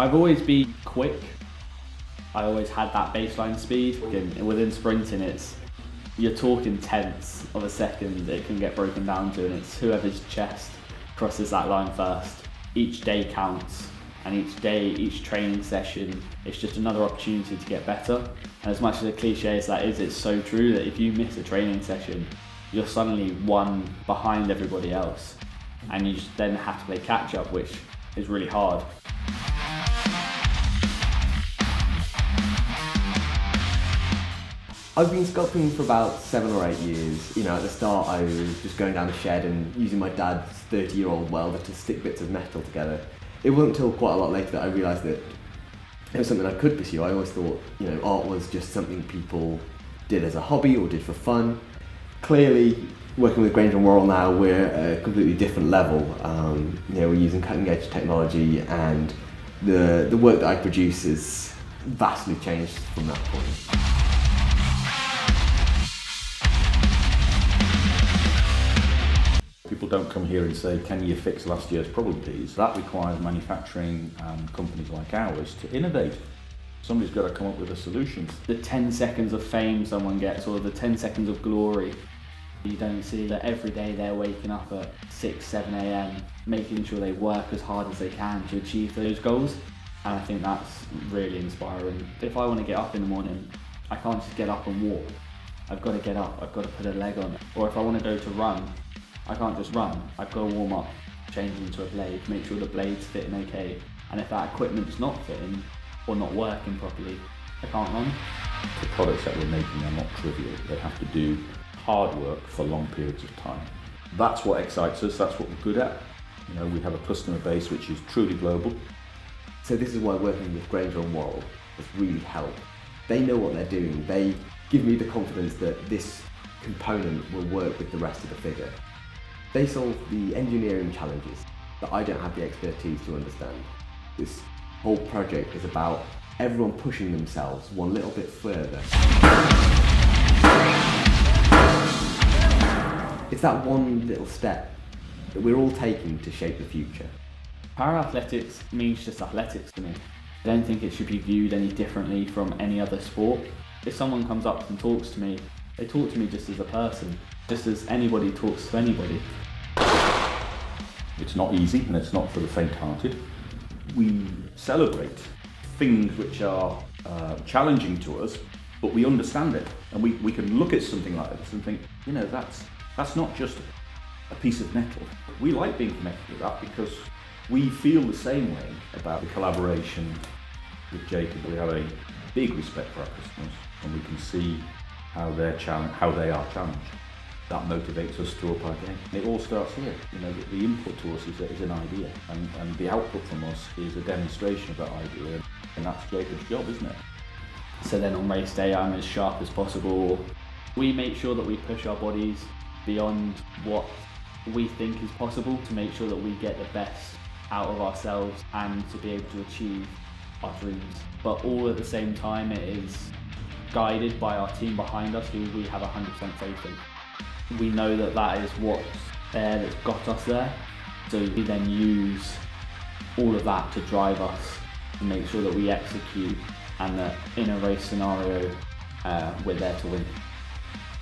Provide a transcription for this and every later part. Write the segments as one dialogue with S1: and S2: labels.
S1: I've always been quick. I always had that baseline speed. Within sprinting, you're talking tenths of a second it can get broken down to, and it's whoever's chest crosses that line first. Each day counts, and each training session, it's just another opportunity to get better. And as much as a cliche as that is, it's so true that if you miss a training session, you're suddenly one behind everybody else, and you just then have to play catch up, which is really hard.
S2: I've been sculpting for about 7 or 8 years. At the start I was just going down the shed and using my dad's 30-year-old welder to stick bits of metal together. It wasn't until quite a lot later that I realised that it was something I could pursue. I always thought, art was just something people did as a hobby or did for fun. Clearly, working with Grainger and Worrall now, we're at a completely different level. We're using cutting-edge technology, and the work that I produce is vastly changed from that point.
S3: People don't come here and say, can you fix last year's problem, please? That requires manufacturing and companies like ours to innovate. Somebody's got to come up with a solution.
S1: The 10 seconds of fame someone gets, or the 10 seconds of glory, you don't see that every day they're waking up at 6, 7 a.m, making sure they work as hard as they can to achieve those goals. And I think that's really inspiring. If I want to get up in the morning, I can't just get up and walk. I've got to get up, I've got to put a leg on. Or if I want to go to run, I can't just run. I've got to warm up, change into a blade, make sure the blade's fitting okay. And if that equipment's not fitting or not working properly, I can't run.
S3: The products that we're making are not trivial. They have to do hard work for long periods of time. That's what excites us, that's what we're good at. We have a customer base which is truly global.
S2: So this is why working with Grainger and Worrall has really helped. They know what they're doing. They give me the confidence that this component will work with the rest of the figure. They solve the engineering challenges that I don't have the expertise to understand. This whole project is about everyone pushing themselves one little bit further. It's that one little step that we're all taking to shape the future.
S1: Para-athletics means just athletics to me. I don't think it should be viewed any differently from any other sport. If someone comes up and talks to me, they talk to me just as a person, just as anybody talks to anybody.
S3: It's not easy, and it's not for the faint-hearted. We celebrate things which are challenging to us, but we understand it, and we can look at something like this and think, that's not just a piece of metal. We like being connected with that because we feel the same way about the collaboration with Jacob. We have a big respect for our customers, and we can see how they are challenged. That motivates us to up our game. It all starts here. The input to us is an idea, and the output from us is a demonstration of that idea, and that's Jacob's job, isn't it?
S1: So then on race day, I'm as sharp as possible. We make sure that we push our bodies beyond what we think is possible to make sure that we get the best out of ourselves and to be able to achieve our dreams. But all at the same time, it is guided by our team behind us, who we have 100% faith in. We know that is what's there that's got us there. So we then use all of that to drive us to make sure that we execute, and that in a race scenario, we're there to win.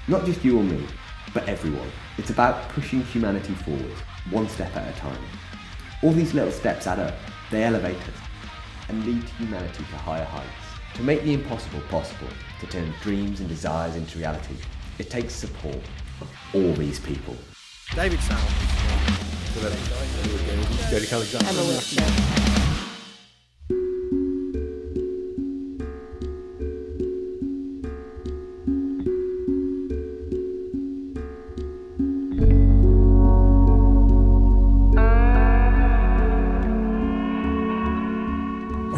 S2: Not just you or me, but everyone. It's about pushing humanity forward, one step at a time. All these little steps add up. They elevate us and lead humanity to higher heights. To make the impossible possible, to turn dreams and desires into reality, it takes support of all these people.
S4: David Sowell. Jodie Alexander.
S5: Emma Wilson.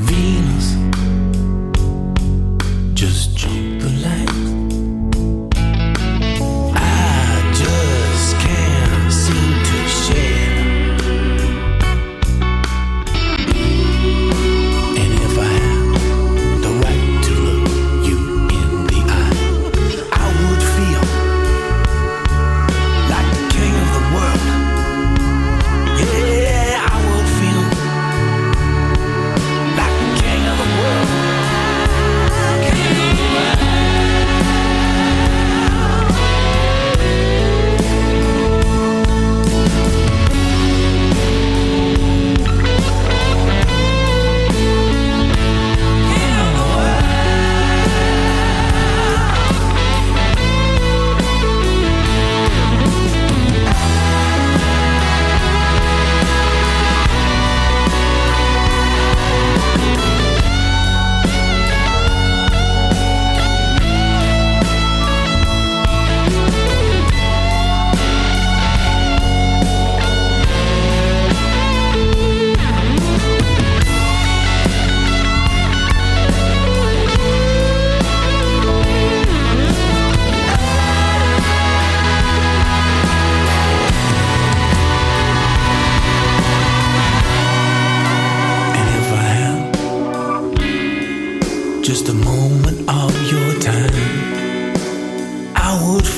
S6: Venus, just jump the line. I just can't seem to share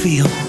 S6: feel.